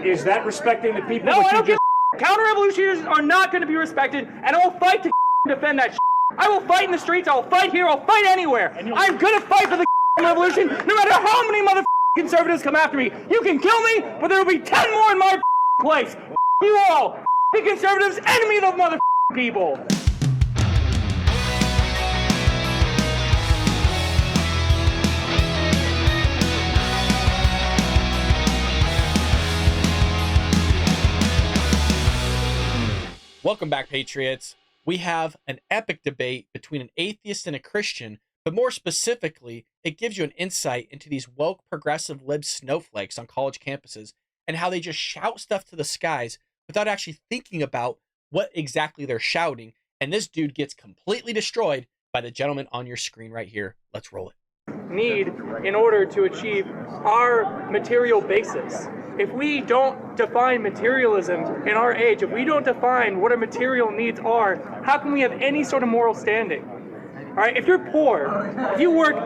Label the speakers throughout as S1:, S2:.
S1: Is that respecting the people?
S2: No, I don't give a counter-revolutionaries are not going to be respected, and I will fight to defend that shit. I will fight in the streets, I will fight here, I'll fight anywhere. I'm going to fight for the revolution, no matter how many conservatives come after me. You can kill me, but there will be 10 more in my place. You all, the conservatives, enemy of the people.
S3: Welcome back, Patriots. We have an epic debate between an atheist and a Christian, but more specifically, it gives you an insight into these woke progressive lib snowflakes on college campuses and how they just shout stuff to the skies without actually thinking about what exactly they're shouting. And this dude gets completely destroyed by the gentleman on your screen right here. Let's roll it.
S2: Need in order to achieve our material basis. If we don't define materialism in our age, if we don't define what our material needs are, how can we have any sort of moral standing? All right, if you're poor, if you work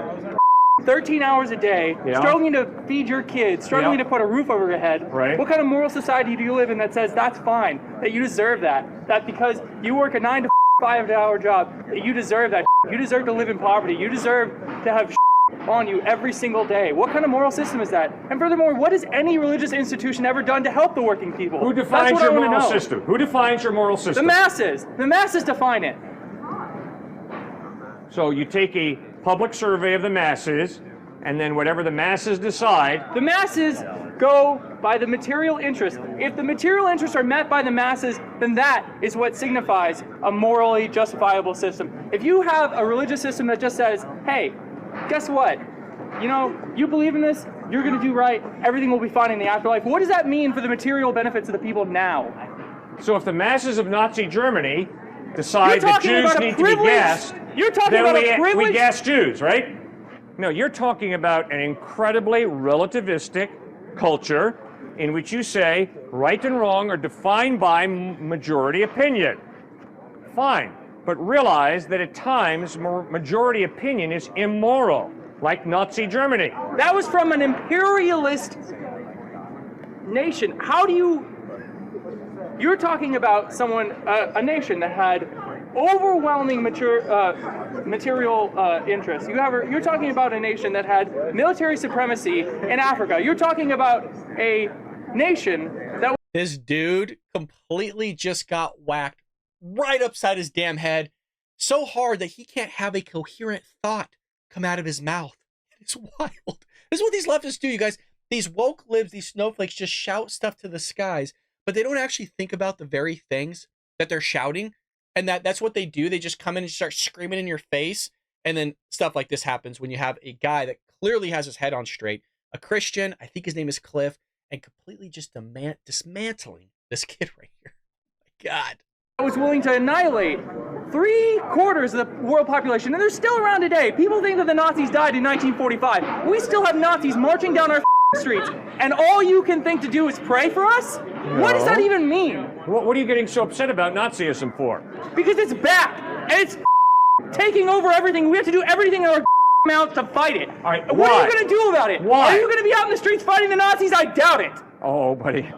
S2: 13 hours a day, struggling to feed your kids, struggling to put a roof over your head, what kind of moral society do you live in that says that's fine, that you deserve that, that because you work a 9 to 5 hour job, that you deserve that, you deserve to live in poverty, you deserve to have on you every single day? What kind of moral system is that? And furthermore, what has any religious institution ever done to help the working people?
S1: Who defines your moral system? Who defines your moral system?
S2: The masses. The masses define it.
S1: So you take a public survey of the masses, and then whatever the masses decide...
S2: The masses go by the material interest. If the material interests are met by the masses, then that is what signifies a morally justifiable system. If you have a religious system that just says, hey, guess what? You know, you believe in this, you're going to do right, everything will be fine in the afterlife. What does that mean for the material benefits of the people now?
S1: So if the masses of Nazi Germany decide that Jews need to be gassed, then we gas Jews, right? No, you're talking about an incredibly relativistic culture in which you say right and wrong are defined by majority opinion. Fine. But realize that at times majority opinion is immoral, like Nazi Germany.
S2: That was from an imperialist nation. How do you... You're talking about someone, a nation that had overwhelming material interests. You're talking about a nation that had military supremacy in Africa. You're talking about a nation that...
S3: This dude completely just got whacked right upside his damn head so hard that he can't have a coherent thought come out of his mouth. It's wild. This is what these leftists do, you guys. These woke libs, these snowflakes just shout stuff to the skies, but they don't actually think about the very things that they're shouting. And that's what they do. They just come in and start screaming in your face. And then stuff like this happens when you have a guy that clearly has his head on straight, a Christian, I think his name is Cliff, and completely just dismantling this kid right here. Oh my God.
S2: I was willing to annihilate 3/4 of the world population, and they're still around today. People think that the Nazis died in 1945. We still have Nazis marching down our streets, and all you can think to do is pray for us? No. What does that even mean?
S1: What are you getting so upset about Nazism for?
S2: Because it's back, and it's taking over everything. We have to do everything in our mouth to fight it.
S1: All right,
S2: what are you going to do about it?
S1: Why?
S2: Are you going to be out in the streets fighting the Nazis? I doubt it.
S1: Oh, buddy.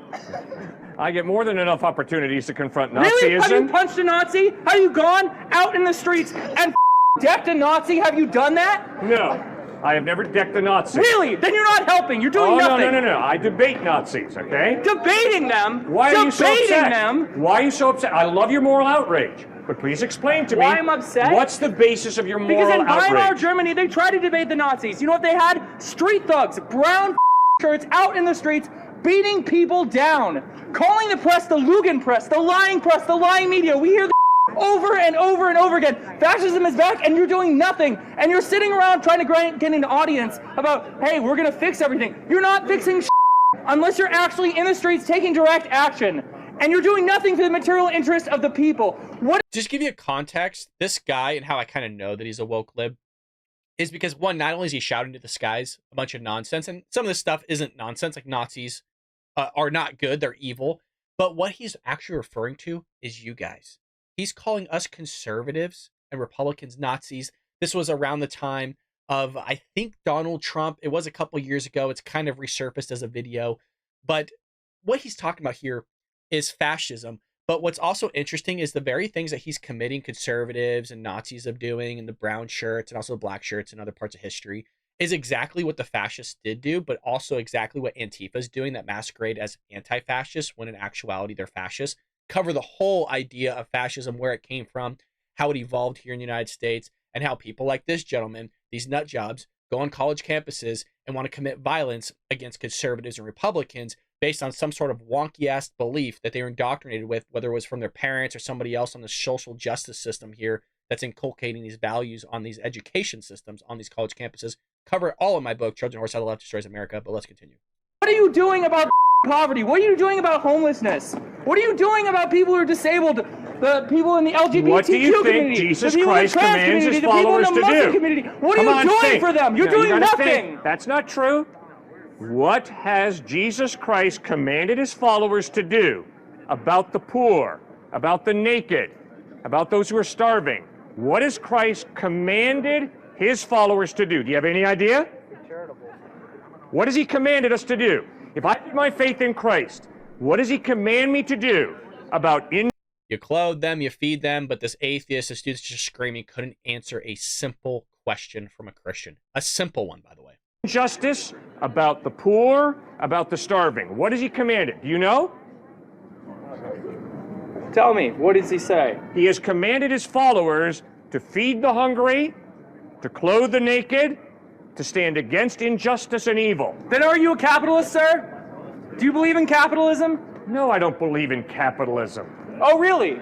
S1: I get more than enough opportunities to confront Nazism.
S2: Really? Have you punched a Nazi? Have you gone out in the streets and decked a Nazi? Have you done that?
S1: No. I have never decked a Nazi.
S2: Really? Then you're not helping. You're doing nothing.
S1: No. I debate Nazis, okay?
S2: Debating them?
S1: Why are you so upset?
S2: Them?
S1: Why are you so upset? I love your moral outrage. But please explain to me.
S2: Why I'm upset?
S1: What's the basis of your moral
S2: outrage?
S1: Because
S2: in Weimar, Germany, they tried to debate the Nazis. You know what they had? Street thugs, brown shirts out in the streets, beating people down, calling the press the Lugan press, the lying media. We hear the over and over and over again. Fascism is back, and you're doing nothing. And you're sitting around trying to get an audience about, hey, we're going to fix everything. You're not fixing unless you're actually in the streets taking direct action. And you're doing nothing for the material interest of the people. What?
S3: Just give you a context, this guy and how I kind of know that he's a woke lib is because, one, not only is he shouting to the skies a bunch of nonsense, and some of this stuff isn't nonsense, like Nazis are not good, they're evil, but what he's actually referring to is you guys. He's calling us conservatives and Republicans Nazis. This was around the time of, I think, Donald Trump. It was a couple years ago. It's kind of resurfaced as a video, but what he's talking about here is fascism. But what's also interesting is the very things that he's committing conservatives and Nazis of doing, and the brown shirts and also the black shirts and other parts of history, is exactly what the fascists did do, but also exactly what Antifa is doing that masquerade as anti-fascist when in actuality they're fascists. Cover the whole idea of fascism, where it came from, how it evolved here in the United States, and how people like this gentleman, these nut jobs, go on college campuses and want to commit violence against conservatives and Republicans based on some sort of wonky-ass belief that they were indoctrinated with, whether it was from their parents or somebody else on the social justice system here that's inculcating these values on these education systems on these college campuses. Cover it all in my book, Trojan Horse, How the Left Destroys America, but let's continue.
S2: What are you doing about poverty? What are you doing about homelessness? What are you doing about people who are disabled? The people in the LGBTQ community?
S1: What do you think Jesus Christ commands his followers to do?
S2: What are you doing for them? You're doing nothing.
S1: That's not true. What has Jesus Christ commanded his followers to do about the poor, about the naked, about those who are starving? What has Christ commanded his followers to do? Do you have any idea? What has he commanded us to do? If I put my faith in Christ, what does he command me to do about
S3: You clothe them, you feed them, but this atheist, this dude's just screaming, couldn't answer a simple question from a Christian. A simple one, by the way.
S1: injustice, about the poor, about the starving? What has he commanded? Do you know?
S2: Tell me, what does he say?
S1: He has commanded his followers to feed the hungry, to clothe the naked, to stand against injustice and evil.
S2: Then are you a capitalist, sir? Do you believe in capitalism?
S1: No, I don't believe in capitalism.
S2: Oh, really?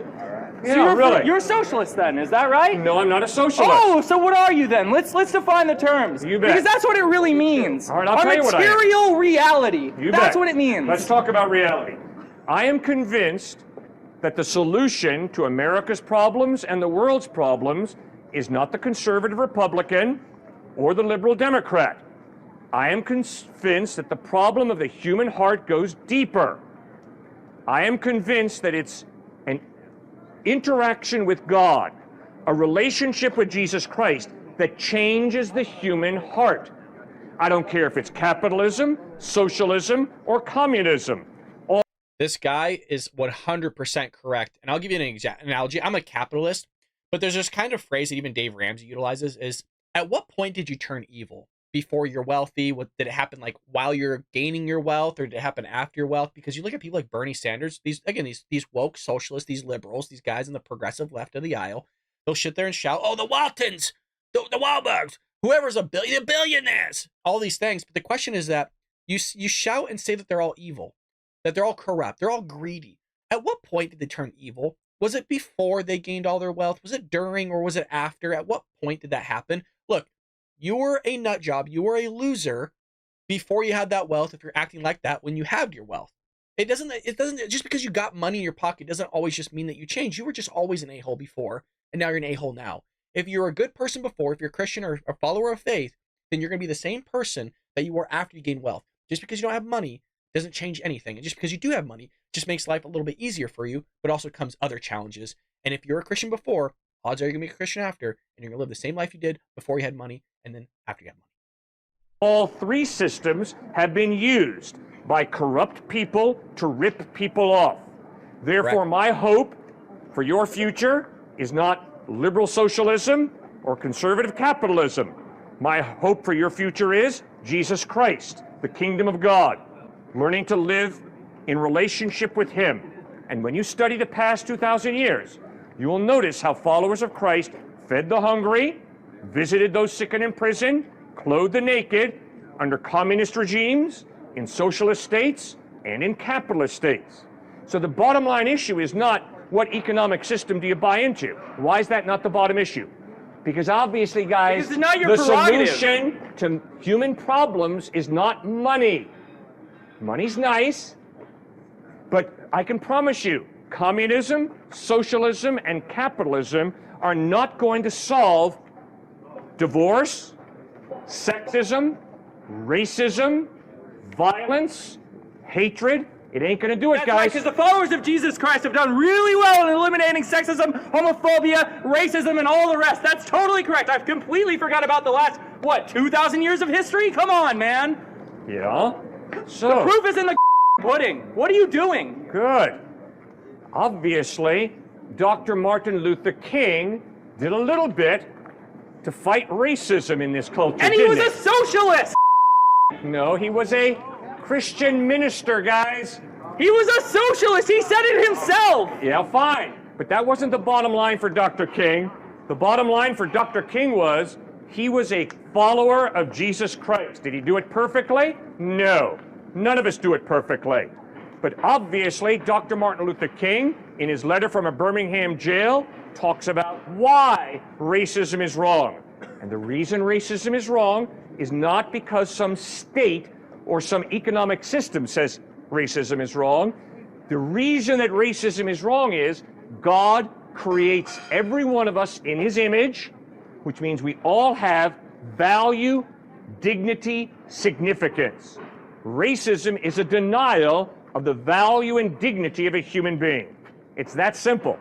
S1: Yeah, really.
S2: You're a socialist then, is that right?
S1: No, I'm not a socialist.
S2: Oh, so what are you then? Let's define the terms.
S1: You bet.
S2: Because that's what it really means.
S1: All right, I'll tell you what I am.
S2: Material reality.
S1: You
S2: That's
S1: bet.
S2: what it means.
S1: Let's talk about reality. I am convinced that the solution to America's problems and the world's problems is not the conservative Republican or the liberal Democrat. I am convinced that the problem of the human heart goes deeper. I am convinced that it's an interaction with God, a relationship with Jesus Christ that changes the human heart. I don't care if it's capitalism, socialism, or communism.
S3: This guy is 100% correct. And I'll give you an analogy. I'm a capitalist, but there's this kind of phrase that even Dave Ramsey utilizes is, at what point did you turn evil? Before you're wealthy? What did it happen like while you're gaining your wealth, or did it happen after your wealth? Because you look at people like Bernie Sanders, these woke socialists, these liberals, these guys in the progressive left of the aisle, they'll sit there and shout, oh, the Waltons, the Wahlbergs, whoever's a billionaires, all these things. But the question is that you shout and say that they're all evil, that they're all corrupt, they're all greedy. At what point did they turn evil? Was it before they gained all their wealth? Was it during, or was it after? At what point did that happen? Look, you were a nut job. You were a loser before you had that wealth. If you're acting like that when you had your wealth, it doesn't just because you got money in your pocket doesn't always just mean that you changed. You were just always an a-hole before, and now you're an a-hole now. If you're a good person before, if you're a Christian or a follower of faith, then you're going to be the same person that you were after you gained wealth. Just because you don't have money doesn't change anything. And just because you do have money just makes life a little bit easier for you, but also comes other challenges. And if you're a Christian before, odds are you're going to be a Christian after, and you're going to live the same life you did before you had money and then after you had money.
S1: All three systems have been used by corrupt people to rip people off. Therefore,
S3: Correct.
S1: My hope for your future is not liberal socialism or conservative capitalism. My hope for your future is Jesus Christ, the kingdom of God, learning to live in relationship with him. And when you study the past 2,000 years, you will notice how followers of Christ fed the hungry, visited those sick and in prison, clothed the naked under communist regimes, in socialist states, and in capitalist states. So the bottom line issue is not what economic system do you buy into. Why is that not the bottom issue? Because obviously, guys,
S2: Because it's not your
S1: the
S2: prerogative.
S1: solution to human problems is not money. Money's nice, but I can promise you, communism, socialism, and capitalism are not going to solve divorce, sexism, racism, violence, hatred. It ain't going to do it,
S2: That's
S1: guys.
S2: right, because the followers of Jesus Christ have done really well in eliminating sexism, homophobia, racism, and all the rest. That's totally correct. I've completely forgot about the last, 2,000 years of history? Come on, man.
S1: Yeah.
S2: The
S1: So
S2: proof is in the pudding. What are you doing?
S1: Good. Obviously, Dr. Martin Luther King did a little bit to fight racism in this culture,
S2: and he was a socialist!
S1: No, he was a Christian minister, guys.
S2: He was a socialist! He said it himself!
S1: Yeah, fine. But that wasn't the bottom line for Dr. King. The bottom line for Dr. King was he was a follower of Jesus Christ. Did he do it perfectly? No. None of us do it perfectly. But obviously, Dr. Martin Luther King, in his letter from a Birmingham jail, talks about why racism is wrong. And the reason racism is wrong is not because some state or some economic system says racism is wrong. The reason that racism is wrong is God creates every one of us in his image, which means we all have value, dignity, significance. Racism is a denial of the value and dignity of a human being. It's that simple.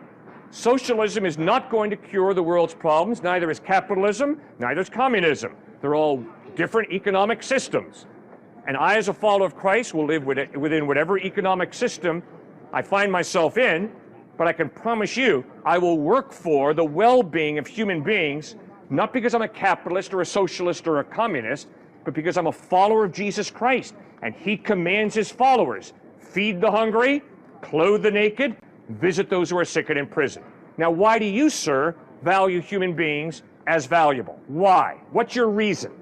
S1: Socialism is not going to cure the world's problems. Neither is capitalism, neither is communism. They're all different economic systems. And I, as a follower of Christ, will live within whatever economic system I find myself in, but I can promise you I will work for the well-being of human beings, not because I'm a capitalist or a socialist or a communist, but because I'm a follower of Jesus Christ. And he commands his followers, feed the hungry, clothe the naked, visit those who are sick and in prison. Now, why do you, sir, value human beings as valuable? Why? What's your reason?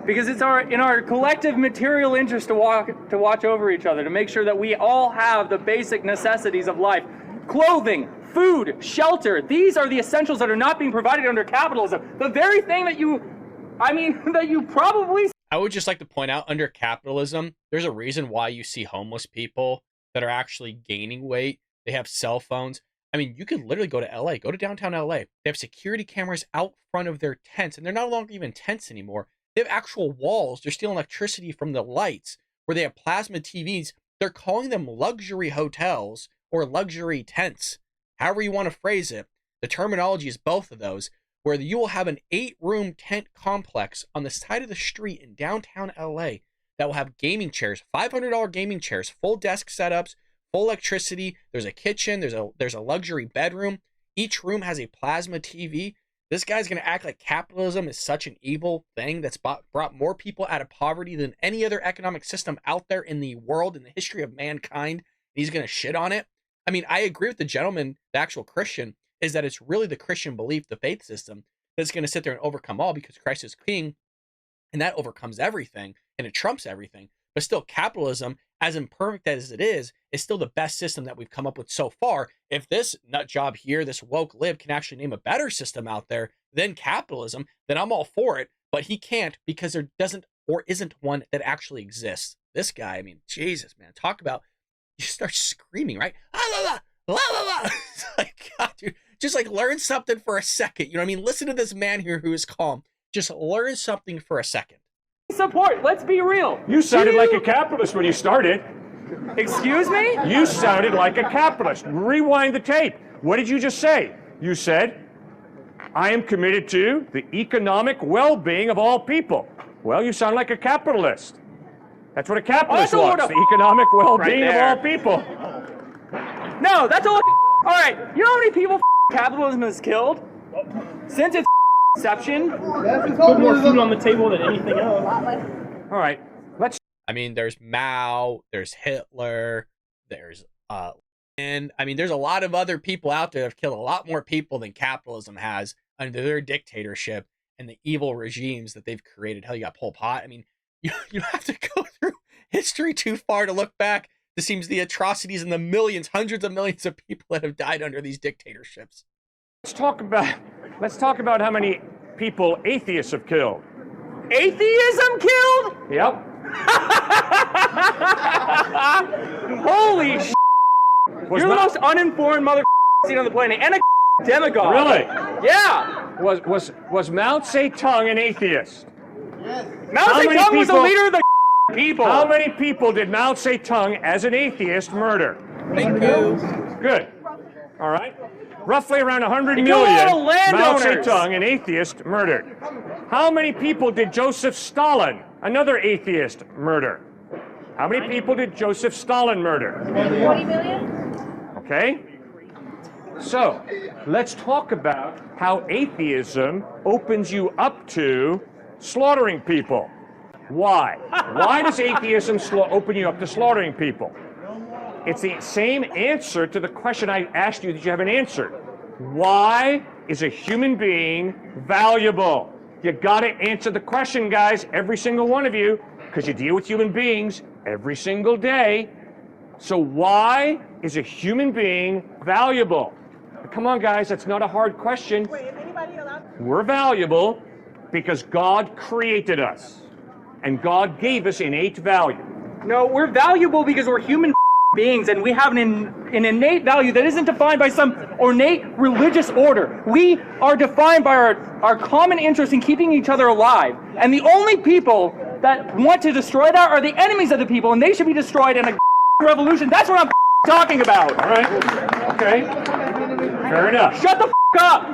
S2: Because it's in our collective material interest to watch over each other, to make sure that we all have the basic necessities of life. Clothing, food, shelter. These are the essentials that are not being provided under capitalism. The very thing that that you probably...
S3: I would just like to point out, under capitalism, there's a reason why you see homeless people that are actually gaining weight. They have cell phones. I mean, you could literally go to LA, go to downtown LA. They have security cameras out front of their tents, and they're no longer even tents anymore. They have actual walls. They're stealing electricity from the lights, where they have plasma TVs. They're calling them luxury hotels or luxury tents, however you want to phrase it. The terminology is both of those, where you will have an 8-room tent complex on the side of the street in downtown LA that will have gaming chairs, $500 gaming chairs, full desk setups, full electricity. There's a kitchen. There's a luxury bedroom. Each room has a plasma TV. This guy's going to act like capitalism is such an evil thing that's brought more people out of poverty than any other economic system out there in the world, in the history of mankind. He's going to shit on it. I mean, I agree with the gentleman, the actual Christian, is that it's really the Christian belief, the faith system, that's going to sit there and overcome all, because Christ is king, and that overcomes everything, and it trumps everything. But still, capitalism, as imperfect as it is still the best system that we've come up with so far. If this nut job here, this woke lib, can actually name a better system out there than capitalism, then I'm all for it. But he can't, because there doesn't or isn't one that actually exists. This guy, I mean, Jesus, man, talk about, you start screaming, right? It's like, God, dude, just like learn something for a second. You know what I mean? Listen to this man here who is calm. Just learn something for a second.
S2: Support. Let's be real.
S1: You sounded like a capitalist when you started.
S2: Excuse me?
S1: You sounded like a capitalist. Rewind the tape. What did you just say? You said, I am committed to the economic well-being of all people. Well, you sound like a capitalist. That's what a capitalist wants, the economic well-being of all people.
S2: No, that's all. All right, you know how many people capitalism has killed? Since its inception?
S4: Put more food on the table than anything else.
S1: All right, let's...
S3: I mean, there's Mao, there's Hitler, there's and I mean, there's a lot of other people out there that have killed a lot more people than capitalism has under their dictatorship and the evil regimes that they've created. Hell, you got Pol Pot. I mean, you have to go through history too far to look back to see the atrocities and the millions, hundreds of millions of people that have died under these dictatorships.
S1: Let's talk about how many people atheists have killed.
S2: Atheism killed?
S1: Yep.
S2: Holy sh**. You're the most uninformed mother seen on the planet, and a demagogue.
S1: Really?
S2: Yeah.
S1: Was Mao Zedong an atheist?
S4: Yes.
S2: Mao Zedong was the leader of the people.
S1: How many people did Mao Zedong, as an atheist, murder?
S3: Thank you.
S1: Good. All right. Roughly around 100
S2: He
S1: million
S2: killed a lot of
S1: Mao
S2: landowners.
S1: Zedong, an atheist, murdered. How many people did Joseph Stalin, another atheist, murder? How many people did Joseph Stalin murder?
S5: 40 million?
S1: Okay? So, let's talk about how atheism opens you up to slaughtering people. Why? Why does atheism open you up to slaughtering people? It's the same answer to the question I asked you that you haven't answered. Why is a human being valuable? You gotta answer the question, guys, every single one of you, because you deal with human beings every single day. So why is a human being valuable? Come on, guys, that's not a hard question.
S5: Wait, is anybody allowed?
S1: We're valuable because God created us, and God gave us innate value.
S2: No, we're valuable because we're human beings, and we have an innate value that isn't defined by some ornate religious order. We are defined by our common interest in keeping each other alive. And the only people that want to destroy that are the enemies of the people, and they should be destroyed in a revolution. That's what I'm talking about.
S1: All right. Okay. Fair enough.
S2: Shut the up.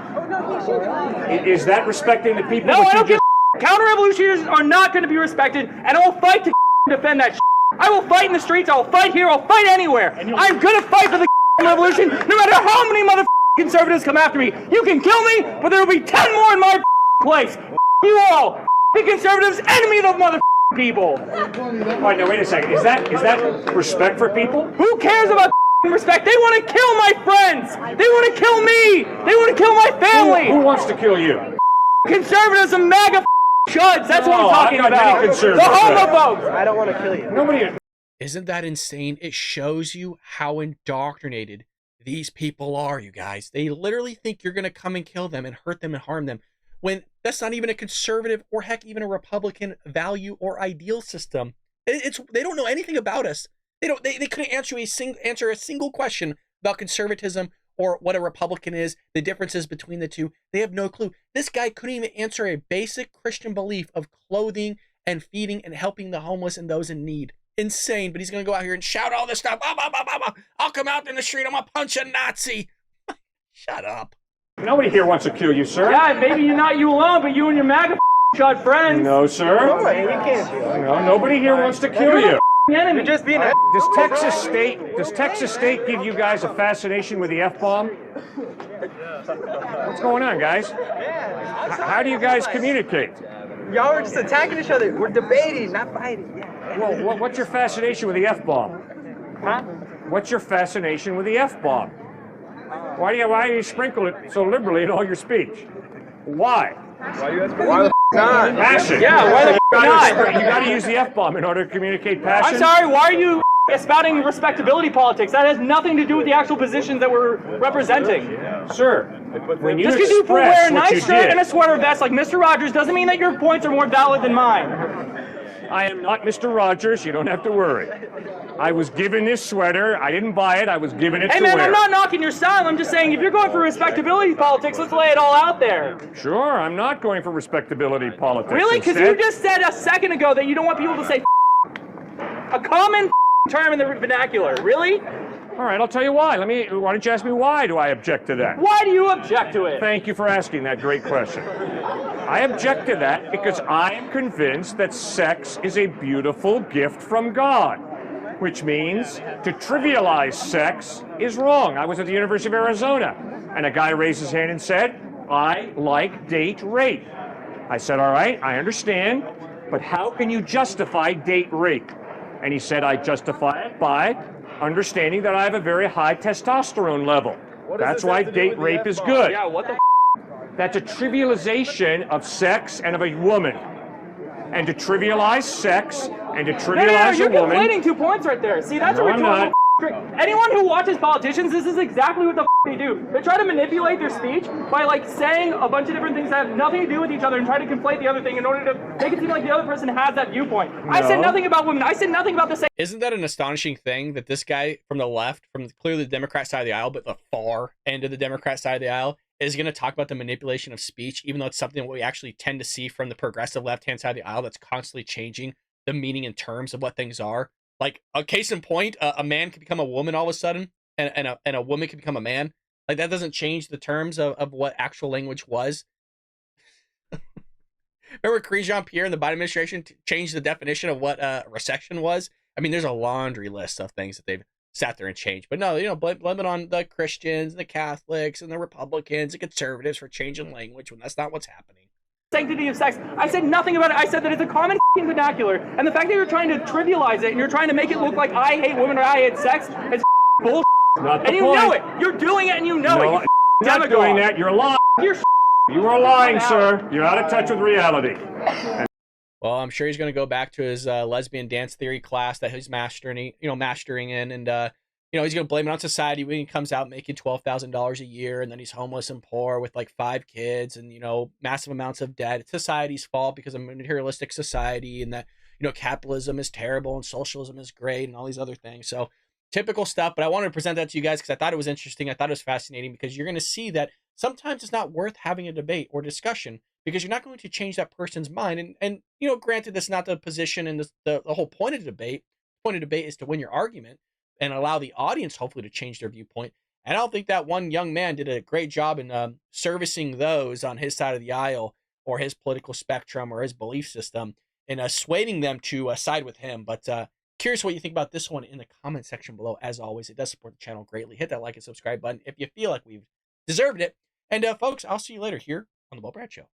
S1: Is that respecting the people?
S2: No, I don't give a counter-revolutionaries are not going to be respected, and I will fight to defend that. I will fight in the streets. I will fight here. I'll fight anywhere. I'm going to fight for the revolution, no matter how many conservatives come after me. You can kill me, but there will be 10 more in my place. You all, the conservatives, enemy of the people.
S1: All right, now wait a second. Is that respect for people?
S2: Who cares about respect? They want to kill my friends. They want to kill me. They want to kill my family.
S1: Who wants to kill you?
S2: Conservatives and MAGA chuds. That's what I'm talking
S1: I've got
S2: about.
S1: many
S2: The
S1: conservatives.
S2: homophobes.
S4: I don't want to kill you.
S1: Nobody.
S3: Isn't that insane? It shows you how indoctrinated these people are, you guys. They literally think you're going to come and kill them and hurt them and harm them, when that's not even a conservative or heck even a Republican value or ideal system. They don't know anything about us. They couldn't answer a single question about conservatism or what a Republican is, the differences between the two. They have no clue. This guy couldn't even answer a basic Christian belief of clothing and feeding and helping the homeless and those in need. Insane, but he's going to go out here and shout all this stuff. I'll come out in the street. I'm going to punch a Nazi. Shut up.
S1: Nobody here wants to kill you, sir.
S2: Yeah, maybe not you alone, but you and your MAGA chud friends.
S1: No, sir. No, nobody here wants to kill you.
S2: Enemy.
S4: You're just being a...
S1: Does Texas State give you guys a fascination with the F-bomb? What's going on, guys? How do you guys communicate?
S4: Y'all are just attacking each other. We're debating, not fighting.
S1: Well, what's your fascination with the F-bomb?
S4: Huh?
S1: What's your fascination with the F-bomb? Why do you sprinkle it so liberally in all your speech? Why?
S4: Why the not?
S1: Passion.
S2: Yeah, why the not?
S1: You got to use the F-bomb in order to communicate passion.
S2: I'm sorry, why are you spouting respectability politics? That has nothing to do with the actual positions that we're representing.
S1: Sir, when you
S2: Just because you wear
S1: express
S2: a
S1: what you
S2: nice shirt
S1: did,
S2: and a sweater vest like Mr. Rogers doesn't mean that your points are more valid than mine.
S1: I am not Mr. Rogers. You don't have to worry. I was given this sweater. I didn't buy it. I was given it
S2: Hey
S1: to
S2: man,
S1: wear.
S2: I'm not knocking your style. I'm just saying if you're going for respectability politics, let's lay it all out there.
S1: Sure, I'm not going for respectability politics.
S2: Really? Because
S1: Instead,
S2: you just said a second ago that you don't want people to say a common term in the vernacular. Really?
S1: all right, I'll tell you why. Why don't you ask me why do I object to that?
S2: Why do you object to it?
S1: Thank you for asking that great question. I object to that because I am convinced that sex is a beautiful gift from God, which means to trivialize sex is wrong. I was at the University of Arizona, and a guy raised his hand and said, I like date rape. I said, all right, I understand, but how can you justify date rape? And he said, I justify it by understanding that I have a very high testosterone level. That's why date rape is good.
S2: Yeah, what the
S1: That's a trivialization of sex and of a woman. And to trivialize sex and to trivialize
S2: you're
S1: a woman.
S2: conflating 2 points right there. See, that's
S1: No,
S2: a
S1: I'm
S2: rhetorical
S1: not.
S2: Anyone who watches politicians, this is exactly what the they do. They try to manipulate their speech by like saying a bunch of different things that have nothing to do with each other and try to conflate the other thing in order to make it seem like the other person has that viewpoint. I said nothing about women. I said nothing about the same.
S3: Isn't that an astonishing thing that this guy from the left, from clearly the Democrat side of the aisle, but the far end of the Democrat side of the aisle, is going to talk about the manipulation of speech, even though it's something that we actually tend to see from the progressive left-hand side of the aisle that's constantly changing the meaning and terms of what things are. Like, a case in point, a man can become a woman all of a sudden, and a woman can become a man. Like, that doesn't change the terms of what actual language was. Remember Jean-Pierre in the Biden administration changed the definition of what recession was? I mean, there's a laundry list of things that they've sat there and changed. But no, you know, blame it on the Christians, the Catholics, and the Republicans, the conservatives for changing language when that's not what's happening.
S2: Sanctity of sex. I said nothing about it. I said that it's a common vernacular, and the fact that you're trying to trivialize it and you're trying to make it look like I hate women or I hate sex, it's bullshit.
S1: Not the
S2: And you
S1: point.
S2: know it. You're doing it, and you know it. You
S1: not
S2: demagogue.
S1: doing that. You're lying.
S2: You're
S1: You are lying, sir. You're out of touch with reality.
S3: Well, I'm sure he's going to go back to his lesbian dance theory class that he's mastering in, and you know, he's going to blame it on society when he comes out making $12,000 a year, and then he's homeless and poor with like 5 kids and, you know, massive amounts of debt. It's society's fault because of a materialistic society, and that, you know, capitalism is terrible and socialism is great and all these other things. So typical stuff, but I wanted to present that to you guys because I thought it was interesting. I thought it was fascinating because you're going to see that sometimes it's not worth having a debate or discussion because you're not going to change that person's mind. And you know, granted, that's not the position and the whole point of the debate. The point of debate is to win your argument and allow the audience hopefully to change their viewpoint. And I don't think that one young man did a great job in servicing those on his side of the aisle or his political spectrum or his belief system and swaying them to side with him. But curious what you think about this one in the comment section below. As always, it does support the channel greatly. Hit that like and subscribe button if you feel like we've deserved it. And folks, I'll see you later here on The Bo Brad Show.